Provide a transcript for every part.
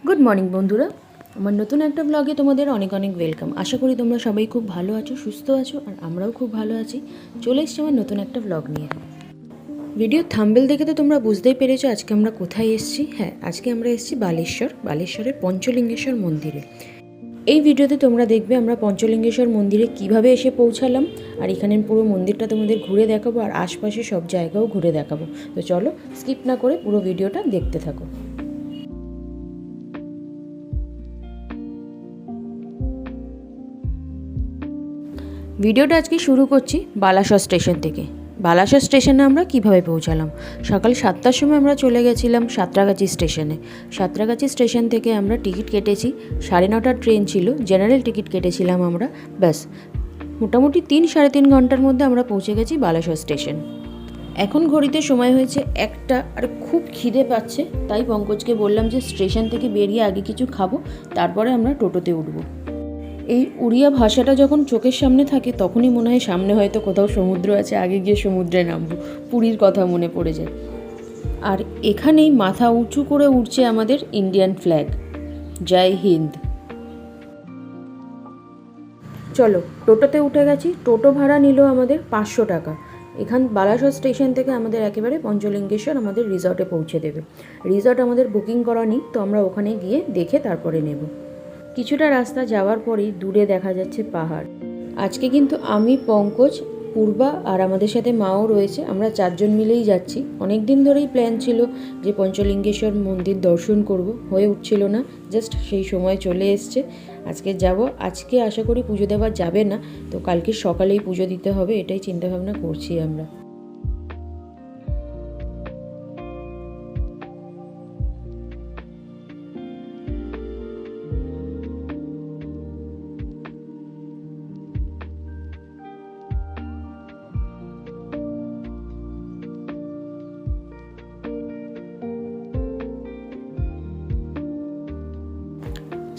Good morning বন্ধুরা, আমার নতুন একটা ব্লগে তোমাদের অনেক অনেক ওয়েলকাম। আশা করি তোমরা সবাই খুব ভালো আছো, সুস্থ আছো, আর আমরাও খুব ভালো আছি। চলে এসছি আমার নতুন একটা ব্লগ নিয়ে। ভিডিও থাম্বেল দেখে তো তোমরা বুঝতেই পেরেছো আজকে আমরা কোথায় এসেছি। হ্যাঁ, আজকে আমরা এসেছি বালেশ্বরের পঞ্চলিঙ্গেশ্বর মন্দিরে। এই ভিডিওতে তোমরা দেখবে আমরা পঞ্চলিঙ্গেশ্বর মন্দিরে কিভাবে এসে পৌঁছালাম, আর এখানের পুরো মন্দিরটা তোমাদের ঘুরে দেখাবো, আর আশপাশে সব জায়গাও ঘুরে দেখাবো। তো চলো স্কিপ না করে পুরো ভিডিওটা দেখতে থাকো। ভিডিওটা আজকে শুরু করছি বালাসর স্টেশন থেকে। বালাসর স্টেশনে আমরা কিভাবে পৌঁছালাম। সকাল 7টার সময় আমরা চলে গেছিলাম সাঁতরাগাছি স্টেশনে। সাঁতরাগাছি স্টেশন থেকে আমরা টিকিট কেটেছি, 9:30টার ট্রেন ছিল, জেনারেল টিকিট কেটেছিলাম আমরা। ব্যাস মোটামুটি 3-3.5 ঘন্টার মধ্যে আমরা পৌঁছে গেছি বালাসর স্টেশন। এখন ঘড়িতে সময় হয়েছে 1টা, আর খুব খিদে পাচ্ছে, তাই পঙ্কজকে বললাম যে স্টেশন থেকে বেরিয়ে আগে কিছু খাবো, তারপরে আমরা টোটোতে উঠবো। এই উড়িয়া ভাষাটা যখন চোখের সামনে থাকে তখনই মনে হয় সামনে হয়তো কোথাও সমুদ্র আছে, আগে গিয়ে সমুদ্রে নামবো, পুরীর কথা মনে পড়ে যায়। আর এখানেই মাথা উঁচু করে উঠছে আমাদের ইন্ডিয়ান ফ্ল্যাগ, জয় হিন্দ। চলো টোটোতে উঠে গেছি। টোটো ভাড়া নিল আমাদের 500 টাকা। এখান বালাসর স্টেশন থেকে আমাদের একেবারে পঞ্চলিঙ্গেশ্বর আমাদের রিসর্টে পৌঁছে দেবে। রিসর্ট আমাদের বুকিং করা নেই, তো আমরা ওখানে গিয়ে দেখে তারপরে নেব। কিছুটা রাস্তা যাওয়ার পরেই দূরে দেখা যাচ্ছে পাহাড়। আজকে কিন্তু আমি, পঙ্কজ, পূর্বা আর আমাদের সাথে মাও রয়েছে, আমরা 4জন মিলেই যাচ্ছি। অনেক দিন ধরেই প্ল্যান ছিল যে পঞ্চলিঙ্গেশ্বর মন্দির দর্শন করব, হয়ে উঠছিল না, জাস্ট সেই সময় চলে এসছে। আজকে যাব। আজকে আশা করি পুজো দেওয়া যাবে না, তো কালকে সকালেই পুজো দিতে হবে, এটাই চিন্তাভাবনা করছি আমরা।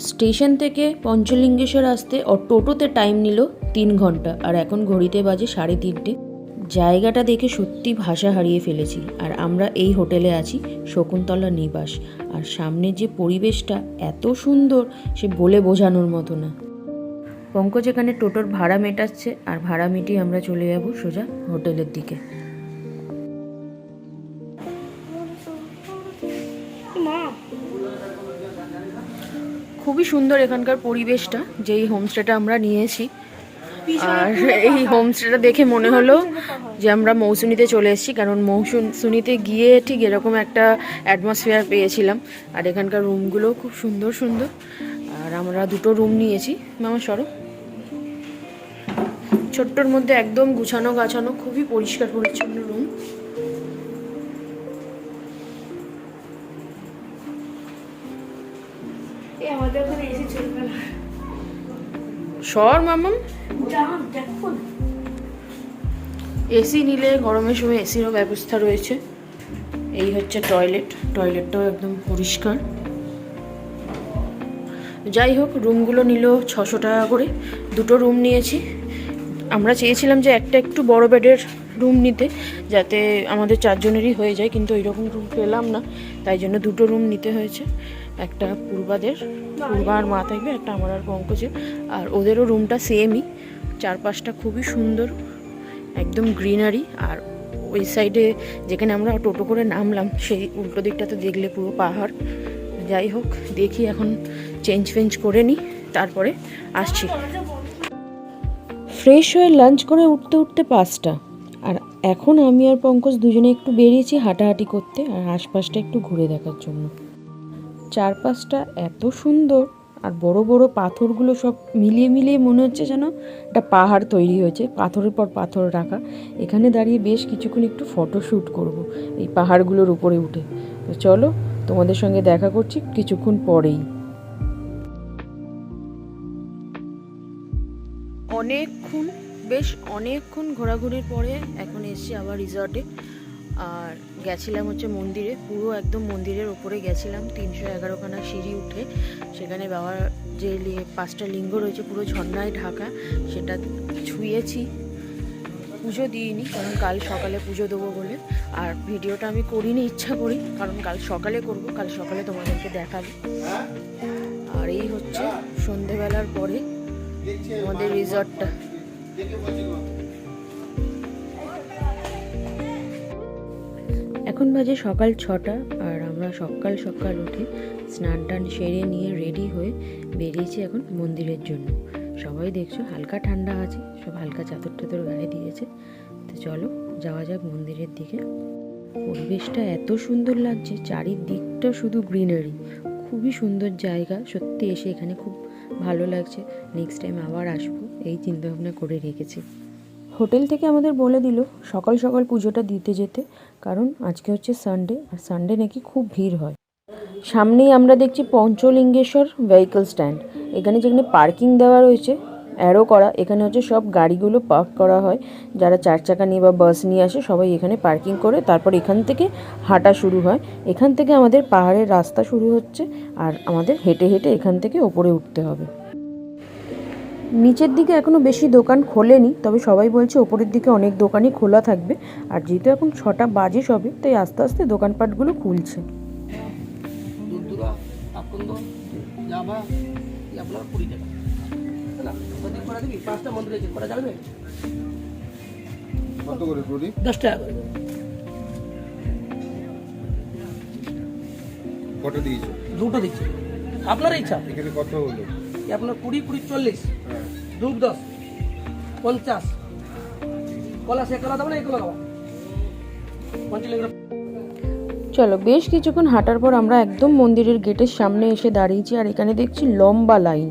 স্টেশন থেকে পঞ্চলিঙ্গেশ্বর আসতে টোটোতে টাইম নিল 3 ঘন্টা, আর এখন ঘড়িতে বাজে 3:30। জায়গাটা দেখে সত্যি ভাষা হারিয়ে ফেলেছি। আর আমরা এই হোটেলে আছি, শকুন্তলা নিবাস। আর সামনে যে পরিবেশটা এত সুন্দর, সে বলে বোঝানোর মতো না। পঙ্কজ এখানে টোটোর ভাড়া মেটাচ্ছে, আর ভাড়া মিটিয়ে আমরা চলে যাব সোজা হোটেলের দিকে। খুবই সুন্দর এখানকার পরিবেশটা, যেই হোমস্টেটা আমরা নিয়েছি। আর এই হোমস্টেটা দেখে মনে হলো যে আমরা মৌসুনিতে চলে এসেছি, কারণ মৌসুনিতে গিয়ে ঠিক এরকম একটা অ্যাটমসফিয়ার পেয়েছিলাম। আর এখানকার রুমগুলোও খুব সুন্দর সুন্দর। আর আমরা 2টো রুম নিয়েছি। মামা সরো। ছোট্টর মধ্যে একদম গুছানো গাছানো, খুবই পরিষ্কার পরিচ্ছন্ন রুম। সর মামাম, এসি নিলে গরমের সময় এসিরও ব্যবস্থা রয়েছে। এই হচ্ছে টয়লেটটাও একদম পরিষ্কার। যাই হোক, রুমগুলো নিল 600 টাকা করে। 2টো রুম নিয়েছি। আমরা চেয়েছিলাম যে একটা একটু বড় বেডের রুম নিতে, যাতে আমাদের 4জনেরই হয়ে যায়, কিন্তু ওইরকম রুম পেলাম না, তাই জন্য 2টো রুম নিতে হয়েছে। একটা পূর্বা আর মা থাকবে, একটা আমার আর পঙ্কজের। আর ওদেরও রুমটা সেমই। চারপাশটা খুবই সুন্দর, একদম গ্রিনারি। আর ওই সাইডে যেখানে আমরা টোটো করে নামলাম, সেই উল্টো দিকটাতে দেখলে পুরো পাহাড়। যাই হোক, দেখি এখন চেঞ্জ করে নিই, তারপরে আসছি। ফ্রেশ হয়ে লাঞ্চ করে উঠতে 5টা। আর এখন আমি আর পঙ্কজ দুজনে একটু বেরিয়েছি হাঁটাহাঁটি করতে, আর আশপাশটা একটু ঘুরে দেখার জন্য। চারপাশটা এত সুন্দর, আর বড় বড় পাথরগুলো সব মিলিয়ে মনে হচ্ছে যেন একটা পাহাড় তৈরি হয়েছে, পাথরের পর পাথর রাখা। এখানে দাঁড়িয়ে বেশ কিছুক্ষণ একটু ফটোশ্যুট করব এই পাহাড়গুলোর উপরে উঠে। তো চলো, তোমাদের সঙ্গে দেখা করছি কিছুক্ষণ পরেই। অনেকক্ষণ ঘোরাঘুরির পরে এখন এসেছি আবার রিসর্টে। আর গেছিলাম হচ্ছে মন্দিরে, পুরো একদম মন্দিরের ওপরে গেছিলাম, 311খানা সিঁড়ি উঠে। সেখানে বাবার যে 5টা লিঙ্গ রয়েছে পুরো ঝর্ণায় ঢাকা, সেটা ছুঁয়েছি। পুজো দিইনি, কারণ কাল সকালে পুজো দেবো বলে। আর ভিডিওটা আমি করিনি ইচ্ছা করি, কারণ কাল সকালে করব, কাল সকালে তোমাদেরকে দেখাবো। আর এই হচ্ছে সন্ধেবেলার পরে আমাদের রিসর্টটা। এখন বাজে সকাল 6টা, আর আমরা সকাল সকাল উঠে স্নান টান সেরে নিয়ে রেডি হয়ে বেরিয়েছি এখন মন্দিরের জন্য। সবাই দেখছো হালকা ঠান্ডা আছে, সব হালকা চাদর টাদর গায়ে দিয়েছে। তো চলো যাওয়া যাক মন্দিরের দিকে। পরিবেশটা এত সুন্দর লাগছে, চারিদিকটা শুধু গ্রিনারি, খুবই সুন্দর জায়গা। সত্যি এসে এখানে খুব ভালো লাগছে, নেক্সট টাইম আবার আসবো এই চিন্তাভাবনা করে রেখেছি। হোটেল থেকে আমাদের বলে দিল সকাল সকাল পুজোটা দিতে যেতে, কারণ আজকে হচ্ছে সানডে, আর সানডে নাকি খুব ভিড় হয়। সামনেই আমরা দেখছি পঞ্চলিঙ্গেশ্বর ভেহিকল স্ট্যান্ড। এখানে যেখানে পার্কিং দেওয়া রয়েছে অ্যারো করা, এখানে হচ্ছে সব গাড়িগুলো পার্ক করা হয়। যারা 4 চাকা নিয়ে বা বাস নিয়ে আসে সবাই এখানে পার্কিং করে, তারপর এখান থেকে হাঁটা শুরু হয়। এখান থেকে আমাদের পাহাড়ের রাস্তা শুরু হচ্ছে, আর আমাদের হেঁটে হেঁটে এখান থেকে ওপরে উঠতে হবে। নিচের দিকে এখনও বেশি দোকান খোলেনি, তবে সবাই বলছে ওপরের দিকে অনেক দোকানই খোলা থাকবে। আর যেহেতু এখন 6টা বাজে সবে, তাই আস্তে আস্তে দোকানপাটগুলো খুলছে। দুটো দিচ্ছি, আপনার ইচ্ছা। এখানে কত হলো? আপনার 20, 40, দুধ 10, 50, কলা সে কলা দেবো না, এই কলা দেবো। চলো বেশ কিছুক্ষণ হাঁটার পর আমরা একদম মন্দিরের গেটের সামনে এসে দাঁড়িয়েছি, আর এখানে দেখছি লম্বা লাইন।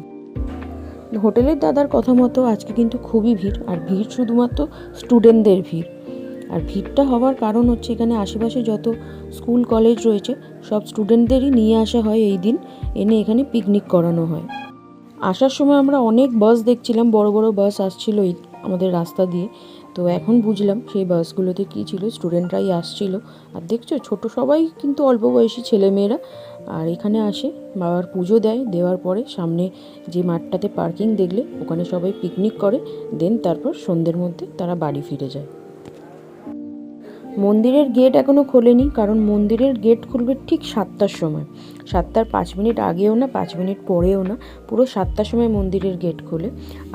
হোটেলের দাদার কথা মতো আজকে কিন্তু খুবই ভিড়, আর ভিড় শুধুমাত্র স্টুডেন্টদের ভিড়। আর ভিড়টা হওয়ার কারণ হচ্ছে এখানে আশেপাশে যত স্কুল কলেজ রয়েছে সব স্টুডেন্টদেরই নিয়ে আসা হয় এই দিন, এনে এখানে পিকনিক করানো হয়। আসার সময় আমরা অনেক বাস দেখছিলাম, বড় বড় বাস আসছিল আমাদের রাস্তা দিয়ে। তো এখন বুঝলাম সেই বাসগুলোতে কী ছিল, স্টুডেন্টরাই আসছিল। আর দেখছো ছোট সবাই কিন্তু অল্প বয়সী ছেলেমেয়েরা, আর এখানে আসে বাবার পুজো দেয়, দেওয়ার পরে সামনে যে মাঠটাতে পার্কিং দেখলে ওখানে সবাই পিকনিক করে, দেন তারপর সন্ধ্যের মধ্যে তারা বাড়ি ফিরে যায়। মন্দিরের গেট এখনও খোলেনি, কারণ মন্দিরের গেট খুলবে ঠিক 7টার সময়। 7টার 5 মিনিট আগেও না, 5 মিনিট পরেও না, পুরো 7টার সময় মন্দিরের গেট খোলে।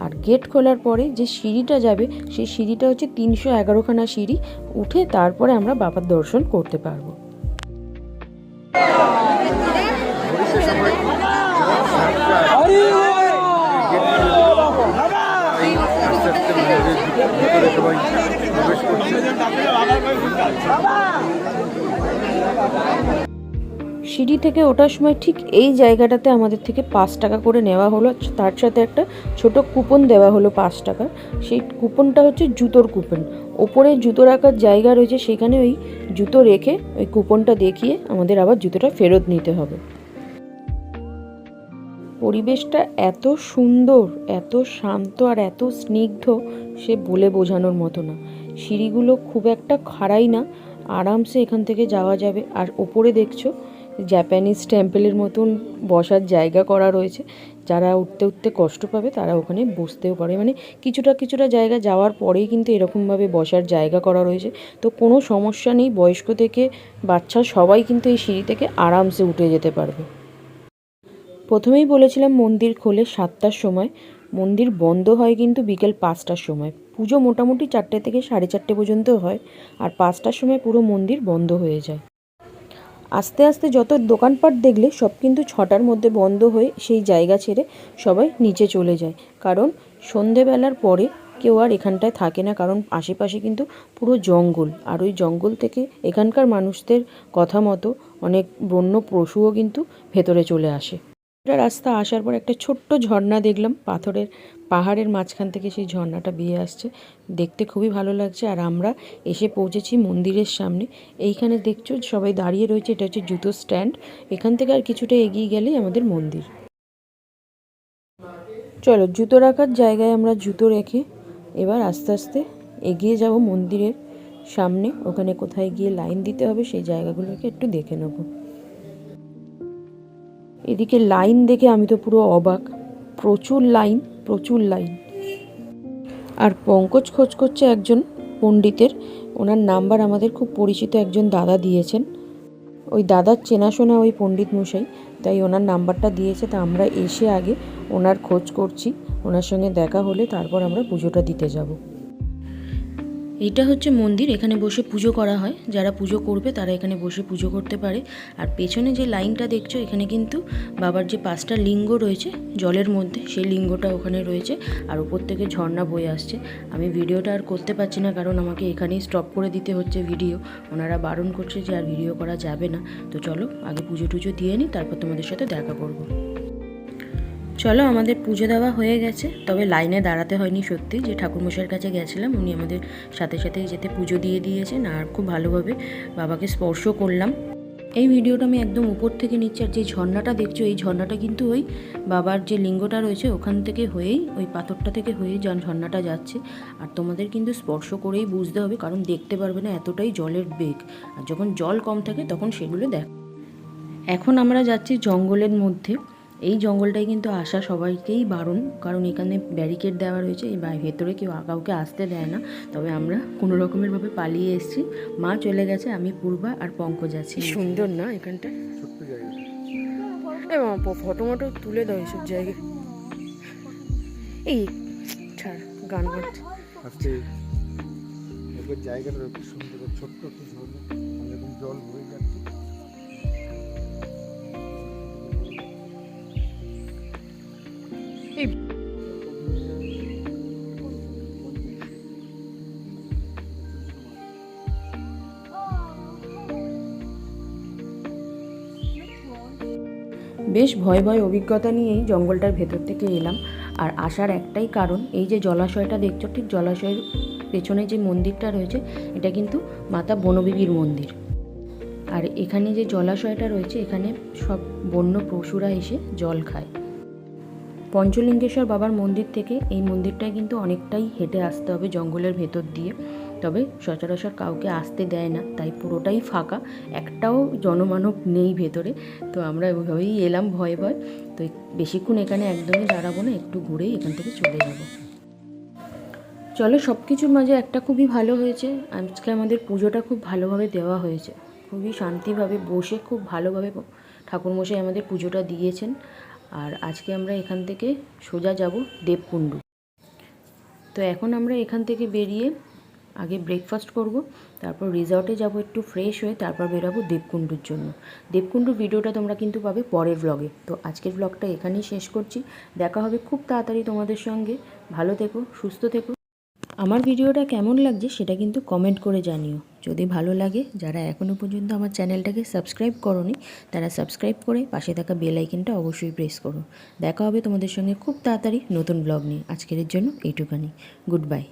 আর গেট খোলার পরে যে সিঁড়িটা যাবে, সেই সিঁড়িটা হচ্ছে 311খানা সিঁড়ি, উঠে তারপরে আমরা বাবার দর্শন করতে পারবো। সিঁড়ি থেকে ওঠার সময় ঠিক এই জায়গাটাতে আমাদের থেকে 5 টাকা করে নেওয়া হলো, তার সাথে একটা ছোট কুপন দেওয়া হলো 5 টাকা। সেই কুপনটা হচ্ছে জুতোর কুপন। ওপরে জুতো রাখার জায়গা রয়েছে, সেখানে ওই জুতো রেখে ওই কুপনটা দেখিয়ে আমাদের আবার জুতোটা ফেরত নিতে হবে। পরিবেশটা এত সুন্দর, এত শান্ত আর এত স্নিগ্ধ, সে বলে বোঝানোর মতো না। সিঁড়িগুলো খুব একটা খাড়াই না, আরামসে এখান থেকে যাওয়া যাবে। আর ওপরে দেখছো জাপানিজ টেম্পলের মতন বসার জায়গা করা রয়েছে। যারা উঠতে উঠতে কষ্ট পাবে তারা ওখানে বসতেও পারে, মানে কিছুটা জায়গা যাওয়ার পরেই কিন্তু এরকমভাবে বসার জায়গা করা রয়েছে। তো কোনো সমস্যা নেই, বয়স্ক থেকে বাচ্চা সবাই কিন্তু এই সিঁড়ি থেকে আরামসে উঠে যেতে পারবে। প্রথমেই বলেছিলাম মন্দির খোলে 7টার সময়, মন্দির বন্ধ হয় কিন্তু বিকেল 5টার সময়। পুজো মোটামুটি 4টে থেকে 4:30 পর্যন্ত হয়, আর 5টার সময় পুরো মন্দির বন্ধ হয়ে যায়। আস্তে আস্তে যত দোকানপাট দেখলে সব কিন্তু 6টার মধ্যে বন্ধ হয়ে সেই জায়গা ছেড়ে সবাই নিচে চলে যায়, কারণ সন্ধেবেলার পরে কেউ আর এখানটায় থাকে না, কারণ আশেপাশে কিন্তু পুরো জঙ্গল। আর ওই জঙ্গল থেকে এখানকার মানুষদের কথা মতো অনেক বন্য পশুও কিন্তু ভেতরে চলে আসে। রাস্তা আসার পর একটা ছোট্ট ঝর্ণা দেখলাম, পাহাড়ের মাঝখান থেকে সেই ঝর্ণাটা বেয়ে আসছে, দেখতে খুবই ভালো লাগছে। আর আমরা এসে পৌঁছেছি মন্দিরের সামনে। এইখানে দেখছো সবাই দাঁড়িয়ে রয়েছে, এটা হচ্ছে জুতো স্ট্যান্ড। এখান থেকে আর কিছুটা এগিয়ে গেলেই আমাদের মন্দির। চলো জুতো রাখার জায়গায় আমরা জুতো রেখে এবার আস্তে আস্তে এগিয়ে যাব মন্দিরের সামনে। ওখানে কোথায় গিয়ে লাইন দিতে হবে সেই জায়গাগুলোকে একটু দেখে নেব। এদিকে লাইন দেখে আমি তো পুরো অবাক, প্রচুর লাইন। আর পঙ্কজ খোঁজ করছে একজন পণ্ডিতের, ওনার নাম্বার আমাদের খুব পরিচিত একজন দাদা দিয়েছেন, ওই দাদার চেনাশোনা ওই পণ্ডিত মশাই, তাই ওনার নাম্বারটা দিয়েছে। তা আমরা এসে আগে ওনার খোঁজ করছি, ওনার সঙ্গে দেখা হলে তারপর আমরা পুজোটা দিতে যাব। এইটা হচ্ছে মন্দির, এখানে বসে পুজো করা হয়। যারা পুজো করবে তারা এখানে বসে পুজো করতে পারে। আর পেছনে যে লাইনটা দেখছো, এখানে কিন্তু বাবার যে 5টা লিঙ্গ রয়েছে জলের মধ্যে, সেই লিঙ্গটা ওখানে রয়েছে। আর উপর থেকে ঝর্ণা বয়ে আসছে। আমি ভিডিওটা আর করতে পারছি না, কারণ আমাকে এখানেই স্টপ করে দিতে হচ্ছে ভিডিও। ওনারা বারণ করছে যে আর ভিডিও করা যাবে না। তো চলো আগে পুজো টুজো দিয়ে নিই, তারপর তোমাদের সাথে দেখা করবো। চলো, আমাদের পুজো দেওয়া হয়ে গেছে, তবে লাইনে দাঁড়াতে হয়নি। সত্যি যে ঠাকুরমশাইয়ের কাছে গেছিলাম, উনি আমাদের সাথে সাথেই যেতে পুজো দিয়ে দিয়েছেন। আর খুব ভালোভাবে বাবাকে স্পর্শ করলাম। এই ভিডিওটা আমি একদম উপর থেকে নিচ্ছি। আর যে ঝর্ণাটা দেখছো, এই ঝর্ণাটা কিন্তু ওই বাবার যে লিঙ্গটা রয়েছে ওখান থেকে হয়েই, ওই পাথরটা থেকে হয়েই ঝর্ণাটা যাচ্ছে। আর তোমাদের কিন্তু স্পর্শ করেই বুঝতে হবে, কারণ দেখতে পারবে না, এতটাই জলের বেগ। আর যখন জল কম থাকে তখন সেগুলো দেখ। এখন আমরা যাচ্ছি জঙ্গলের মধ্যে। এই জঙ্গলটায় কিন্তু আসা সবাইকেই বারণ, কারণ এখানে ব্যারিকেড দেওয়া রয়েছে, এই ভেতরে কেউ কাউকে আসতে দেয় না। তবে আমরা কোনো রকমেরভাবে পালিয়ে এসেছি। মা চলে গেছে, আমি পূর্বা আর পঙ্কজ আছি। সুন্দর না এখানটা, ফটো মটো তুলে দাও এইসব জায়গায়। এই ছাড়, গান গাচ্ছে জায়গাটা খুব সুন্দর, ছোট্ট একটু জল বয়ে যাচ্ছে। বেশ ভয় ভয় অভিজ্ঞতা নিয়েই জঙ্গলটার ভেতর থেকে এলাম। আর আসার একটাই কারণ, এই যে জলাশয়টা দেখছো, ঠিক জলাশয়ের পেছনে যে মন্দিরটা রয়েছে, এটা কিন্তু মাতা বনবিবির মন্দির। আর এখানে যে জলাশয়টা রয়েছে, এখানে সব বন্য পশুরা এসে জল খায়। পঞ্চলিঙ্গেশ্বর বাবার মন্দির থেকে এই মন্দিরটায় কিন্তু অনেকটাই হেঁটে আসতে হবে জঙ্গলের ভেতর দিয়ে। তবে সচরাচর কাউকে আসতে দেয় না, তাই পুরোটাই ফাঁকা, একটাও জনমানব নেই ভেতরে। তো আমরা ওইভাবেই এলাম ভয় ভয়। তো বেশিক্ষণ এখানে একদমই দাঁড়াবো না, একটু ঘুরেই এখান থেকে চলে যাব। চলো, সব কিছুর মাঝে একটা খুবই ভালো হয়েছে, আজকে আমাদের পুজোটা খুব ভালোভাবে দেওয়া হয়েছে। খুবই শান্তিভাবে বসে খুব ভালোভাবে ঠাকুরমশাই আমাদের পুজোটা দিয়েছেন। আর আজকে আমরা এখান থেকে সোজা যাব দেবকুণ্ডু। তো এখন আমরা এখান থেকে বেরিয়ে আগে ব্রেকফাস্ট করব, তারপর রিসর্টে যাব একটু ফ্রেশ হয়ে, তারপর বেরাবো দেবকুণ্ডুর জন্য। দেবকুণ্ডুর ভিডিওটা তোমরা কিন্তু পাবে পরের ব্লগে। তো আজকের ব্লগটা এখানেই শেষ করছি, দেখা হবে খুব তাড়াতাড়ি তোমাদের সঙ্গে। ভালো থেকো, সুস্থ থেকো। আমার ভিডিওটা কেমন লাগছে সেটা কিন্তু কমেন্ট করে জানিও। যদি ভালো লাগে, যারা এখনও পর্যন্ত আমার চ্যানেলটাকে সাবস্ক্রাইব করোনি, তারা সাবস্ক্রাইব করে পাশে থাকা বেল আইকনটা অবশ্যই প্রেস করো। দেখা হবে তোমাদের সঙ্গে খুব তাড়াতাড়ি নতুন ব্লগ নিয়ে। আজকের জন্য এইটুখানি। Good bye.